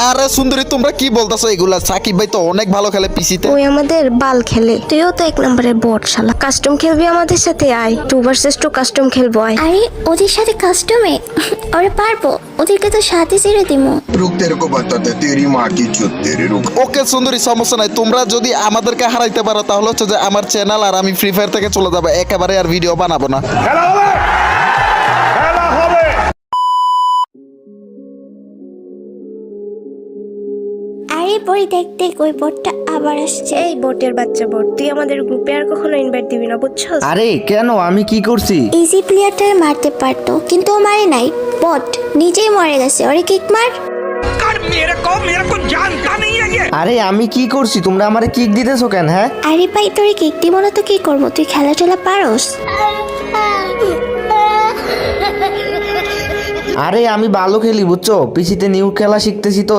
আরে সুন্দরী তোমরা কি বলতাছো এগুলা? সাকিব ভাই তো অনেক ভালো খেলে পিসিতে। ওই আমাদের বাল খেলে, তুইও তো 1 নম্বরের বট শালা। কাস্টম খেলবি আমাদের সাথে, আয় 2 ভার্সেস 2 কাস্টম খেলবো আয়। আরে ওদের সাথে কাস্টমে ওরে পারবো, ওদেরকে তো সাথে ছেড়ে দিমু। रुक तेरे को बताते तेरी माँ की चुत तेरे रुक। ওকে সুন্দরী সমস্যা নাই, তোমরা যদি আমাদেরকে হারাইতে পারো তাহলে হচ্ছে যে আমার চ্যানেল আর আমি ফ্রি ফায়ার থেকে চলে যাবো, একেবারে আর ভিডিও বানাবো না। আরে পরে দেখতে ওই বটটা আবার আসছে। এই বটের বাচ্চা বট, তুই আমাদের গ্রুপে আর কখনো ইনভাইট দিবি না, বুঝছস? আরে কেন, আমি কি করছি? ইজি প্লেয়ারটারে মারতে পারতো কিন্তু ও মারে নাই, বট নিজেই মরে গেছে। ওরে কিক মার। আরে আমি কি করছি, তোমরা আমারে কিক দিতেছো কেন? হ্যাঁ আরে ভাই তোরে কিক দিব না তো কি করবো, তুই খেলা টেলা পারোস? আরে আমি ভালো খেলি বুঝছো, পিসিতে নিউ খেলা শিখতেছি তো